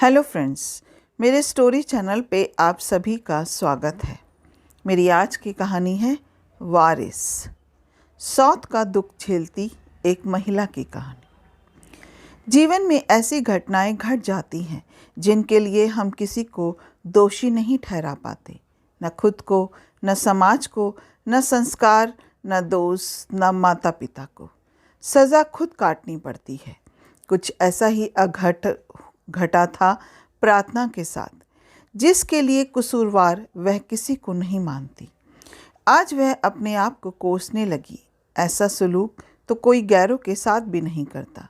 Hello friends, मेरे story channel पे आप सभी का स्वागत है। मेरी आज की कहानी है वारिस। सौत का दुख झेलती एक महिला की कहानी। जीवन में ऐसी घटनाएं घट जाती हैं जिनके लिए हम किसी को दोषी नहीं ठहरा पाते, न खुद को, न समाज को, न संस्कार, न दोस्त, न माता पिता को। सज़ा खुद काटनी पड़ती है। कुछ ऐसा ही घटा था प्रार्थना के साथ, जिसके लिए कसूरवार वह किसी को नहीं मानती। आज वह अपने आप को कोसने लगी। ऐसा सलूक तो कोई गैरों के साथ भी नहीं करता।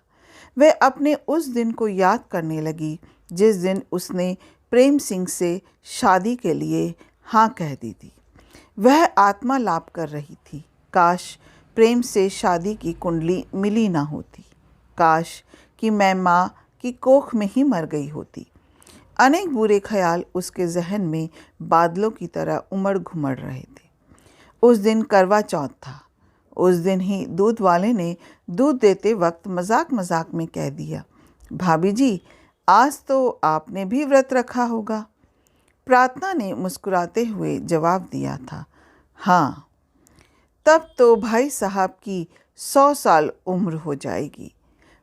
वह अपने उस दिन को याद करने लगी जिस दिन उसने प्रेम सिंह से शादी के लिए हाँ कह दी थी। वह आत्मा लाप कर रही थी। काश प्रेम से शादी की कुंडली मिली ना होती। काश कि मैं माँ की कोख में ही मर गई होती। अनेक बुरे ख्याल उसके जहन में बादलों की तरह उमड़ घुमड़ रहे थे। उस दिन करवा चौथ था। उस दिन ही दूध वाले ने दूध देते वक्त मजाक मजाक में कह दिया, भाभी जी, आज तो आपने भी व्रत रखा होगा। प्रार्थना ने मुस्कुराते हुए जवाब दिया था, हाँ, तब तो भाई साहब की 100 साल उम्र हो जाएगी।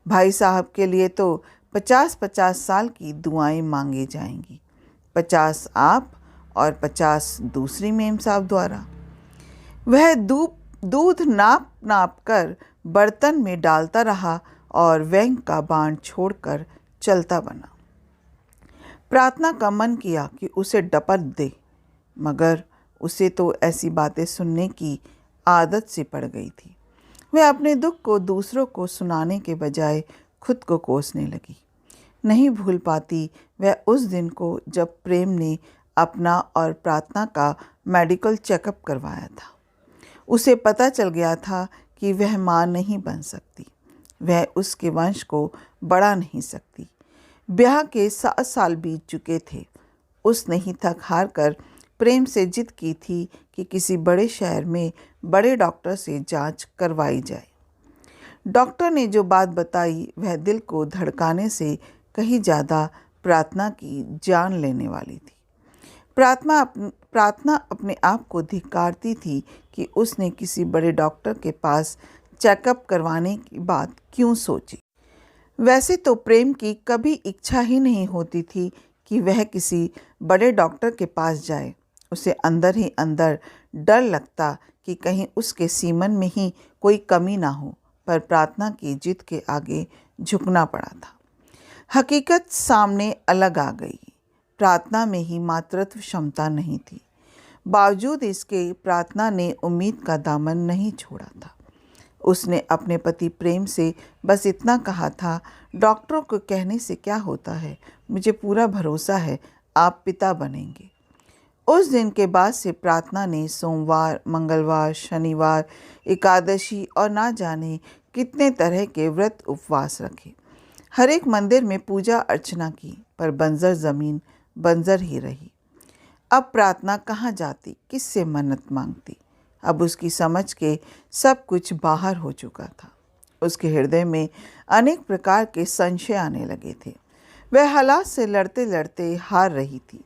भाई साहब के लिए तो 50-50 साल की दुआएं मांगी जाएंगी। 50 आप और 50 दूसरी मेम साहब द्वारा। वह दूध नाप नाप कर बर्तन में डालता रहा और व्यंग का बाण छोड़कर चलता बना। प्रार्थना का मन किया कि उसे डपट दे, मगर उसे तो ऐसी बातें सुनने की आदत सी पड़ गई थी। वह अपने दुख को दूसरों को सुनाने के बजाय खुद को कोसने लगी। नहीं भूल पाती वह उस दिन को जब प्रेम ने अपना और प्रार्थना का मेडिकल चेकअप करवाया था। उसे पता चल गया था कि वह माँ नहीं बन सकती। वह उसके वंश को बढ़ा नहीं सकती। ब्याह के 7 साल बीत चुके थे। उसने ही थक हार कर प्रेम से जिद की थी कि किसी बड़े शहर में बड़े डॉक्टर से जांच करवाई जाए। डॉक्टर ने जो बात बताई वह दिल को धड़काने से कहीं ज़्यादा प्रार्थना की जान लेने वाली थी। प्रार्थना अपने आप को धिक्कारती थी कि उसने किसी बड़े डॉक्टर के पास चेकअप करवाने की बात क्यों सोची। वैसे तो प्रेम की कभी इच्छा ही नहीं होती थी कि वह किसी बड़े डॉक्टर के पास जाए। उसे अंदर ही अंदर डर लगता कि कहीं उसके सीमन में ही कोई कमी ना हो, पर प्रार्थना की जिद के आगे झुकना पड़ा था। हकीकत सामने अलग आ गई। प्रार्थना में ही मातृत्व क्षमता नहीं थी। बावजूद इसके प्रार्थना ने उम्मीद का दामन नहीं छोड़ा था। उसने अपने पति प्रेम से बस इतना कहा था, डॉक्टरों को कहने से क्या होता है, मुझे पूरा भरोसा है आप पिता बनेंगे। उस दिन के बाद से प्रार्थना ने सोमवार, मंगलवार, शनिवार, एकादशी और ना जाने कितने तरह के व्रत उपवास रखे। हर एक मंदिर में पूजा अर्चना की, पर बंजर ज़मीन बंजर ही रही। अब प्रार्थना कहाँ जाती, किससे मन्नत मांगती। अब उसकी समझ के सब कुछ बाहर हो चुका था। उसके हृदय में अनेक प्रकार के संशय आने लगे थे। वह हालात से लड़ते लड़ते हार रही थी।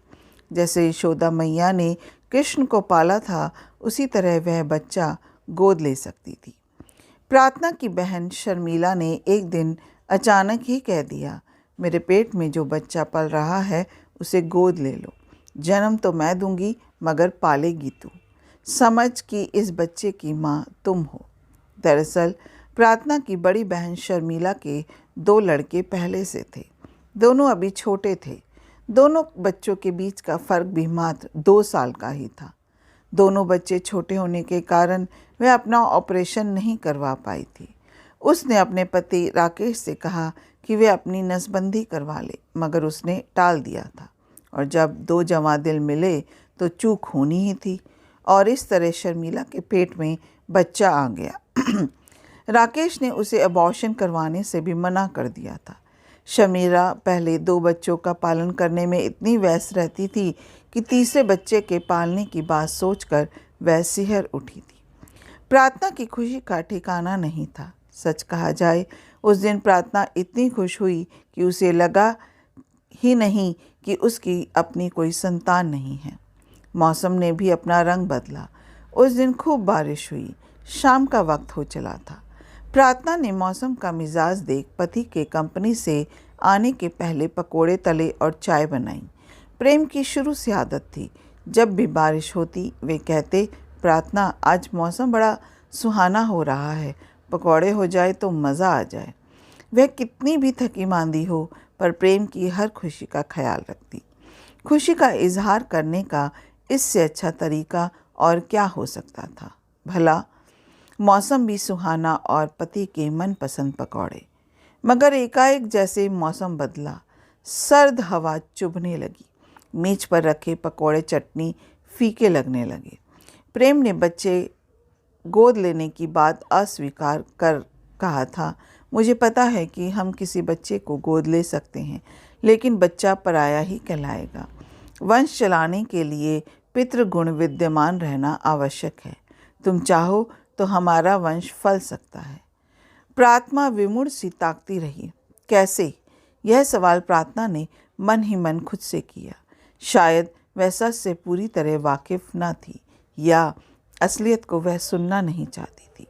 जैसे यशोदा मैया ने कृष्ण को पाला था, उसी तरह वह बच्चा गोद ले सकती थी। प्रार्थना की बहन शर्मिला ने एक दिन अचानक ही कह दिया, मेरे पेट में जो बच्चा पल रहा है उसे गोद ले लो। जन्म तो मैं दूंगी, मगर पालेगी तू। समझ कि इस बच्चे की माँ तुम हो। दरअसल प्रार्थना की बड़ी बहन शर्मिला के 2 लड़के पहले से थे। दोनों अभी छोटे थे। दोनों बच्चों के बीच का फ़र्क भी मात्र 2 साल का ही था। दोनों बच्चे छोटे होने के कारण वह अपना ऑपरेशन नहीं करवा पाई थी। उसने अपने पति राकेश से कहा कि वे अपनी नसबंदी करवा ले, मगर उसने टाल दिया था। और जब 2 जवां दिल मिले तो चूक होनी ही थी, और इस तरह शर्मिला के पेट में बच्चा आ गया। राकेश ने उसे अबॉर्शन करवाने से भी मना कर दिया था। शर्मिला पहले 2 बच्चों का पालन करने में इतनी व्यस्त रहती थी कि तीसरे बच्चे के पालने की बात सोचकर वह सिहर उठी थी। प्रार्थना की खुशी का ठिकाना नहीं था। सच कहा जाए, उस दिन प्रार्थना इतनी खुश हुई कि उसे लगा ही नहीं कि उसकी अपनी कोई संतान नहीं है। मौसम ने भी अपना रंग बदला। उस दिन खूब बारिश हुई। शाम का वक्त हो चला था। प्रार्थना ने मौसम का मिजाज देख पति के कंपनी से आने के पहले पकोड़े तले और चाय बनाई। प्रेम की शुरू से आदत थी, जब भी बारिश होती वे कहते, प्रार्थना आज मौसम बड़ा सुहाना हो रहा है, पकौड़े हो जाए तो मज़ा आ जाए। वह कितनी भी थकी मांदी हो पर प्रेम की हर खुशी का ख्याल रखती। खुशी का इजहार करने का इससे अच्छा तरीका और क्या हो सकता था। भला मौसम भी सुहाना और पति के मनपसंद पकौड़े। मगर एकाएक जैसे मौसम बदला, सर्द हवा चुभने लगी। मेज पर रखे पकौड़े चटनी फीके लगने लगे। प्रेम ने बच्चे गोद लेने की बात अस्वीकार कर कहा था, मुझे पता है कि हम किसी बच्चे को गोद ले सकते हैं, लेकिन बच्चा पराया ही कहलाएगा। वंश चलाने के लिए पितृगुण विद्यमान रहना आवश्यक है। तुम चाहो तो हमारा वंश फल सकता है। प्रार्थना विमुड़ सी ताकती रही। कैसे? यह सवाल प्रार्थना ने मन ही मन खुद से किया। शायद वह सच से पूरी तरह वाकिफ न थी, या असलियत को वह सुनना नहीं चाहती थी।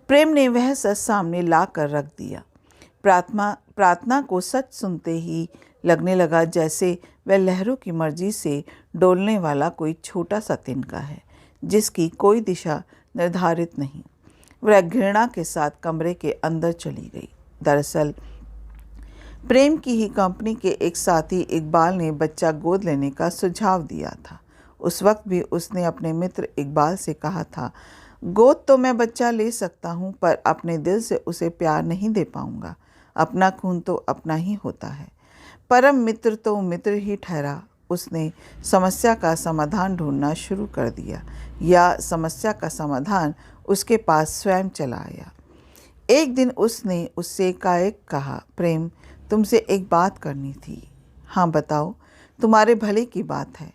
प्रेम ने वह सच सामने ला कर रख दिया। प्रार्थना को सच सुनते ही लगने लगा जैसे वह लहरों की मर्जी से डोलने वाला कोई छोटा सा तिनका है, जिसकी कोई दिशा निर्धारित नहीं। वह घृणा के साथ कमरे के अंदर चली गई। दरअसल प्रेम की ही कंपनी के एक साथी इकबाल ने बच्चा गोद लेने का सुझाव दिया था। उस वक्त भी उसने अपने मित्र इकबाल से कहा था, गोद तो मैं बच्चा ले सकता हूँ, पर अपने दिल से उसे प्यार नहीं दे पाऊँगा। अपना खून तो अपना ही होता है। परम मित्र तो मित्र ही ठहरा। उसने समस्या का समाधान ढूंढना शुरू कर दिया, या समस्या का समाधान उसके पास स्वयं चला आया। एक दिन उसने उससे एकाएक कहा, प्रेम, तुमसे एक बात करनी थी। हाँ बताओ। तुम्हारे भले की बात है।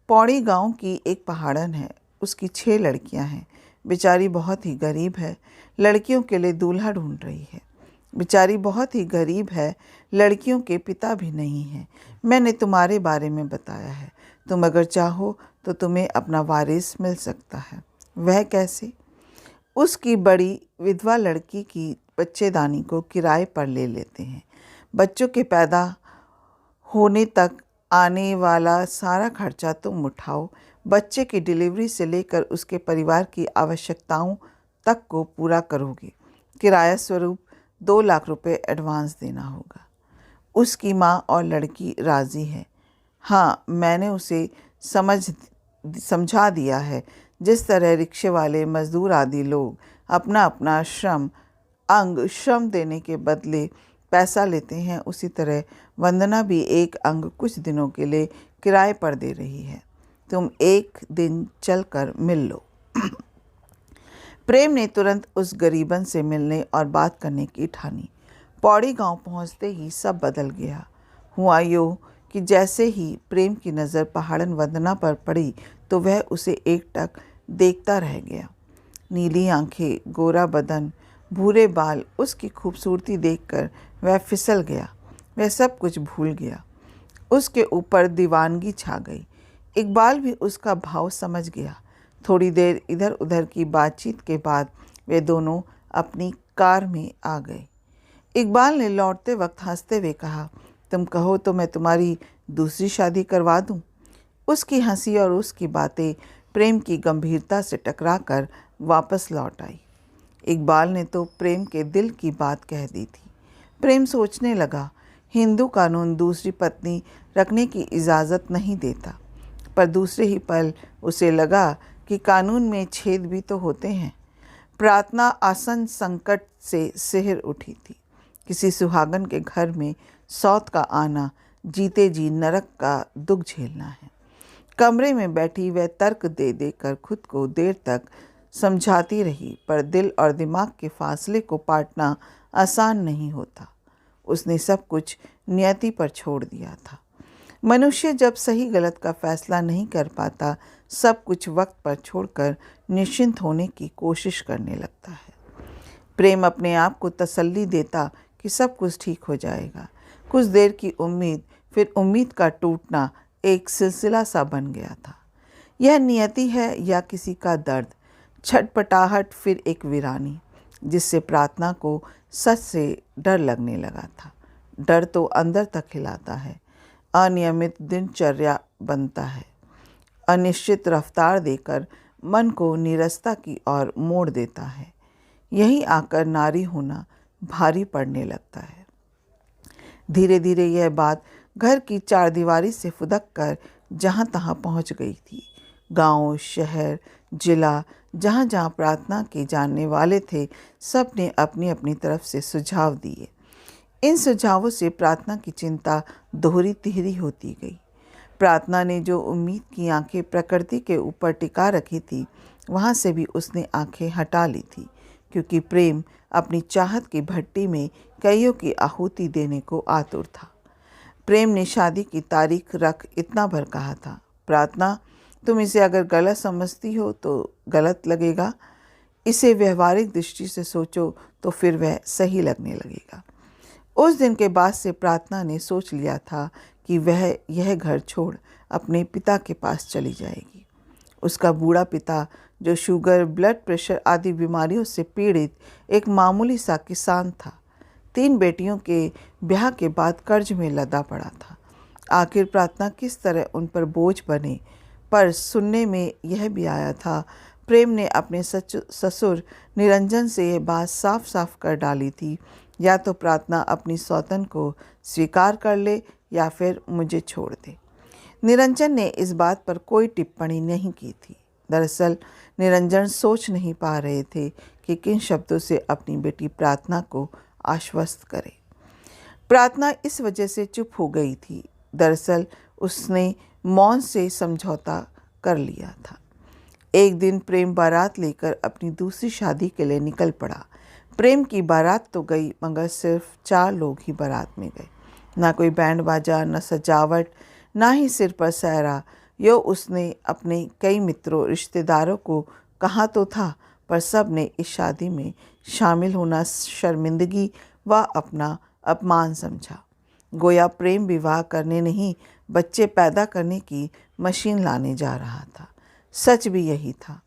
पौड़ी गांव की एक पहाड़न है, उसकी 6 लड़कियां हैं। बेचारी बहुत ही गरीब है, लड़कियों के लिए दूल्हा ढूंढ रही है। बेचारी बहुत ही गरीब है, लड़कियों के पिता भी नहीं हैं। मैंने तुम्हारे बारे में बताया है। तुम अगर चाहो तो तुम्हें अपना वारिस मिल सकता है। वह कैसे? उसकी बड़ी विधवा लड़की की बच्चेदानी को किराए पर ले लेते हैं। बच्चों के पैदा होने तक आने वाला सारा खर्चा तुम उठाओ। बच्चे की डिलीवरी से लेकर उसके परिवार की आवश्यकताओं तक को पूरा करोगे। किराया स्वरूप 2 लाख रुपए एडवांस देना होगा। उसकी माँ और लड़की राज़ी है। हाँ, मैंने उसे समझा दिया है। जिस तरह रिक्शे वाले, मजदूर आदि लोग अपना अपना श्रम देने के बदले पैसा लेते हैं, उसी तरह वंदना भी एक अंग कुछ दिनों के लिए किराए पर दे रही है। तुम एक दिन चलकर मिल लो। प्रेम ने तुरंत उस गरीबन से मिलने और बात करने की ठानी। पौड़ी गांव पहुंचते ही सब बदल गया। हुआ यूं कि जैसे ही प्रेम की नज़र पहाड़न वंदना पर पड़ी तो वह उसे एकटक देखता रह गया। नीली आंखें, गोरा बदन, भूरे बाल, उसकी खूबसूरती देखकर वह फिसल गया। वह सब कुछ भूल गया। उसके ऊपर दीवानगी छा गई। इकबाल भी उसका भाव समझ गया। थोड़ी देर इधर उधर की बातचीत के बाद वे दोनों अपनी कार में आ गए। इकबाल ने लौटते वक्त हंसते हुए कहा, तुम कहो तो मैं तुम्हारी दूसरी शादी करवा दूं। उसकी हंसी और उसकी बातें प्रेम की गंभीरता से टकराकर वापस लौट आई। इकबाल ने तो प्रेम के दिल की बात कह दी थी। प्रेम सोचने लगा, हिंदू कानून दूसरी पत्नी रखने की इजाज़त नहीं देता, पर दूसरे ही पल उसे लगा कि कानून में छेद भी तो होते हैं। प्रार्थना आसन संकट से सिहर उठी थी। किसी सुहागन के घर में सौत का आना जीते जी नरक का दुख झेलना है। कमरे में बैठी वह तर्क दे देकर खुद को देर तक समझाती रही, पर दिल और दिमाग के फासले को पाटना आसान नहीं होता। उसने सब कुछ नियति पर छोड़ दिया था। मनुष्य जब सही गलत का फैसला नहीं कर पाता, सब कुछ वक्त पर छोड़कर निश्चिंत होने की कोशिश करने लगता है। प्रेम अपने आप को तसल्ली देता कि सब कुछ ठीक हो जाएगा। कुछ देर की उम्मीद, फिर उम्मीद का टूटना एक सिलसिला सा बन गया था। यह नियति है या किसी का दर्द, छटपटाहट, फिर एक वीरानी, जिससे प्रार्थना को सच से डर लगने लगा था। डर तो अंदर तक हिलाता है, अनियमित दिनचर्या बनता है, अनिश्चित रफ्तार देकर मन को नीरसता की ओर मोड़ देता है। यहीं आकर नारी होना भारी पड़ने लगता है। धीरे धीरे यह बात घर की चारदीवारी से फुदक कर जहाँ तहाँ पहुँच गई थी। गांव, शहर, जिला, जहाँ जहाँ प्रार्थना के जानने वाले थे, सब ने अपनी अपनी तरफ से सुझाव दिए। इन सुझावों से प्रार्थना की चिंता दोहरी तिहरी होती गई। प्रार्थना ने जो उम्मीद की आंखें प्रकृति के ऊपर टिका रखी थी, वहाँ से भी उसने आंखें हटा ली थी, क्योंकि प्रेम अपनी चाहत की भट्टी में कईयों की आहुति देने को आतुर था। प्रेम ने शादी की तारीख रख इतना भर कहा था, प्रार्थना, तुम इसे अगर गलत समझती हो तो गलत लगेगा, इसे व्यवहारिक दृष्टि से सोचो तो फिर वह सही लगने लगेगा। उस दिन के बाद से प्रार्थना ने सोच लिया था कि वह यह घर छोड़ अपने पिता के पास चली जाएगी। उसका बूढ़ा पिता, जो शुगर, ब्लड प्रेशर आदि बीमारियों से पीड़ित एक मामूली सा किसान था, 3 बेटियों के ब्याह के बाद कर्ज में लदा पड़ा था। आखिर प्रार्थना किस तरह उन पर बोझ बने, पर सुनने में यह भी आया था, प्रेम ने अपने ससुर निरंजन से यह बात साफ साफ कर डाली थी, या तो प्रार्थना अपनी सौतन को स्वीकार कर ले या फिर मुझे छोड़ दे। निरंजन ने इस बात पर कोई टिप्पणी नहीं की थी। दरअसल निरंजन सोच नहीं पा रहे थे कि किन शब्दों से अपनी बेटी प्रार्थना को आश्वस्त करे। प्रार्थना इस वजह से चुप हो गई थी। दरअसल उसने मौन से समझौता कर लिया था। एक दिन प्रेम बारात लेकर अपनी दूसरी शादी के लिए निकल पड़ा। प्रेम की बारात तो गई, मगर सिर्फ 4 लोग ही बारात में गए। ना कोई बैंड बाजा, न सजावट, ना ही सिर पर सहरा। यो उसने अपने कई मित्रों, रिश्तेदारों को कहा तो था, पर सब ने इस शादी में शामिल होना शर्मिंदगी व अपना अपमान समझा। गोया प्रेम विवाह करने नहीं, बच्चे पैदा करने की मशीन लाने जा रहा था। सच भी यही था।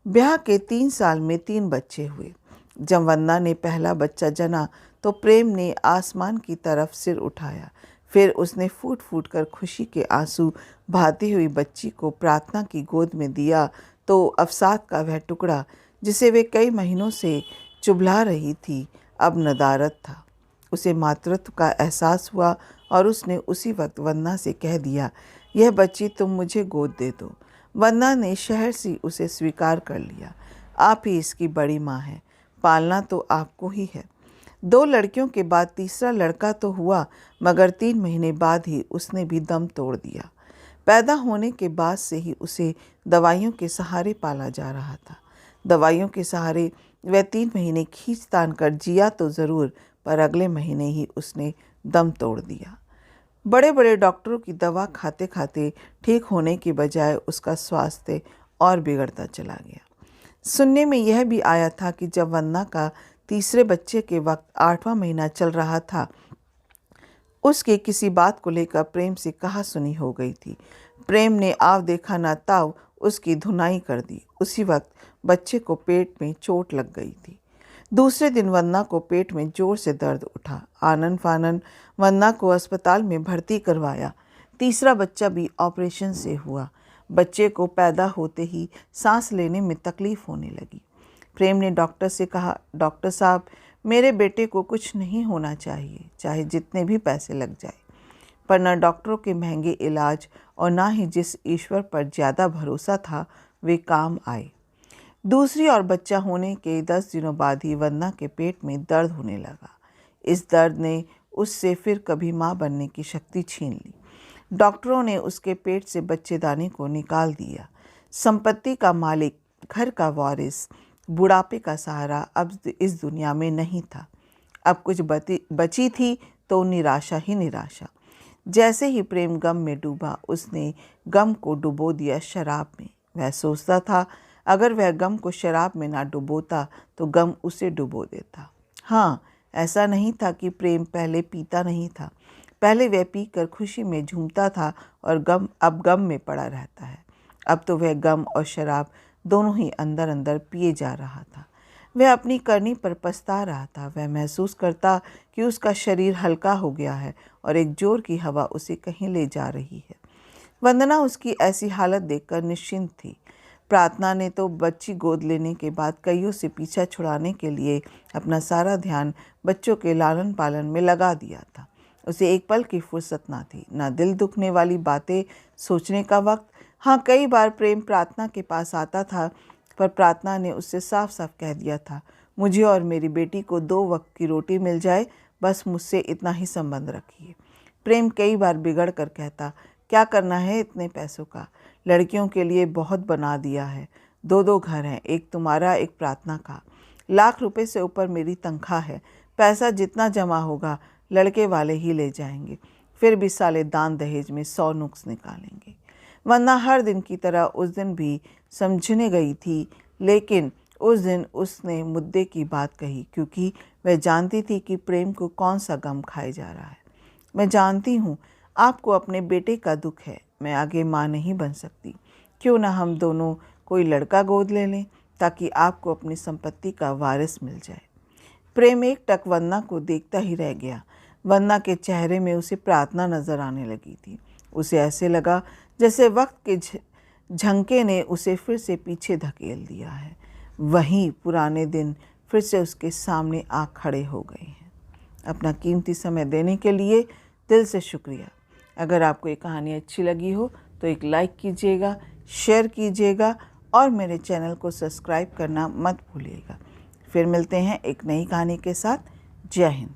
ब्याह के 3 साल में 3 बच्चे हुए। जब वंदना ने पहला बच्चा जना तो प्रेम ने आसमान की तरफ सिर उठाया। फिर उसने फूट फूट कर खुशी के आंसू बहाती हुई बच्ची को प्रार्थना की गोद में दिया तो अवसाद का वह टुकड़ा, जिसे वे कई महीनों से चुभला रही थी, अब नदारद था। उसे मातृत्व का एहसास हुआ और उसने उसी वक्त वंदना से कह दिया, यह बच्ची तुम मुझे गोद दे दो। वंदना ने शहर से उसे स्वीकार कर लिया। आप ही इसकी बड़ी माँ हैं, पालना तो आपको ही है। 2 लड़कियों के बाद तीसरा लड़का तो हुआ, मगर 3 महीने बाद ही उसने भी दम तोड़ दिया। पैदा होने के बाद से ही उसे दवाइयों के सहारे पाला जा रहा था। दवाइयों के सहारे वह 3 महीने खींच-तान कर जिया तो ज़रूर, पर अगले महीने ही उसने दम तोड़ दिया। बड़े बड़े डॉक्टरों की दवा खाते खाते ठीक होने की बजाय उसका स्वास्थ्य और बिगड़ता चला गया। सुनने में यह भी आया था कि जब वंदना का तीसरे बच्चे के वक्त 8वां महीना चल रहा था, उसके किसी बात को लेकर प्रेम से कहा सुनी हो गई थी। प्रेम ने आव देखा ना ताव उसकी धुनाई कर दी। उसी वक्त बच्चे को पेट में चोट लग गई थी। दूसरे दिन वंदना को पेट में जोर से दर्द उठा। आनन फानन वंदना को अस्पताल में भर्ती करवाया। तीसरा बच्चा भी ऑपरेशन से हुआ। बच्चे को पैदा होते ही सांस लेने में तकलीफ होने लगी। प्रेम ने डॉक्टर से कहा, डॉक्टर साहब, मेरे बेटे को कुछ नहीं होना चाहिए, चाहे जितने भी पैसे लग जाए। पर न डॉक्टरों के महंगे इलाज और ना ही जिस ईश्वर पर ज़्यादा भरोसा था वे काम आए। दूसरी और बच्चा होने के 10 दिनों बाद ही वंदना के पेट में दर्द होने लगा। इस दर्द ने उससे फिर कभी माँ बनने की शक्ति छीन ली। डॉक्टरों ने उसके पेट से बच्चेदानी को निकाल दिया। संपत्ति का मालिक, घर का वारिस, बुढ़ापे का सहारा अब इस दुनिया में नहीं था। अब कुछ बची थी तो निराशा ही निराशा। जैसे ही प्रेम गम में डूबा, उसने गम को डुबो दिया शराब में। वह सोचता था अगर वह गम को शराब में ना डुबोता तो गम उसे डुबो देता। हाँ, ऐसा नहीं था कि प्रेम पहले पीता नहीं था, पहले वह पीकर खुशी में झूमता था और अब गम में पड़ा रहता है। अब तो वह गम और शराब दोनों ही अंदर अंदर पिए जा रहा था। वह अपनी करनी पर पछता रहा था। वह महसूस करता कि उसका शरीर हल्का हो गया है और एक जोर की हवा उसे कहीं ले जा रही है। वंदना उसकी ऐसी हालत देखकर निश्चिंत थी। प्रार्थना ने तो बच्ची गोद लेने के बाद कईयों से पीछा छुड़ाने के लिए अपना सारा ध्यान बच्चों के लालन पालन में लगा दिया था। उसे एक पल की फुर्सत ना थी, ना दिल दुखने वाली बातें सोचने का वक्त। हाँ, कई बार प्रेम प्रार्थना के पास आता था, पर प्रार्थना ने उससे साफ साफ कह दिया था, मुझे और मेरी बेटी को 2 वक्त की रोटी मिल जाए, बस मुझसे इतना ही संबंध रखिए। प्रेम कई बार बिगड़ कर कहता, क्या करना है इतने पैसों का, लड़कियों के लिए बहुत बना दिया है, 2 घर हैं, एक तुम्हारा एक प्रार्थना का, लाख रुपए से ऊपर मेरी तनख्वाह है, पैसा जितना जमा होगा लड़के वाले ही ले जाएंगे, फिर भी साले दान दहेज में 100 नुक्स निकालेंगे। वरना हर दिन की तरह उस दिन भी समझने गई थी, लेकिन उस दिन उसने मुद्दे की बात कही, क्योंकि वह जानती थी कि प्रेम को कौन सा गम खाए जा रहा है। मैं जानती हूँ आपको अपने बेटे का दुख है, मैं आगे माँ नहीं बन सकती, क्यों ना हम दोनों कोई लड़का गोद ले लें ताकि आपको अपनी संपत्ति का वारिस मिल जाए। प्रेम एक टक वंदना को देखता ही रह गया। वंदना के चेहरे में उसे प्रार्थना नजर आने लगी थी। उसे ऐसे लगा जैसे वक्त के झंके ने उसे फिर से पीछे धकेल दिया है। वहीं पुराने दिन फिर से उसके सामने आ खड़े हो गए हैं। अपना कीमती समय देने के लिए दिल से शुक्रिया। अगर आपको ये कहानी अच्छी लगी हो तो एक लाइक कीजिएगा, शेयर कीजिएगा और मेरे चैनल को सब्सक्राइब करना मत भूलिएगा। फिर मिलते हैं एक नई कहानी के साथ। जय हिंद।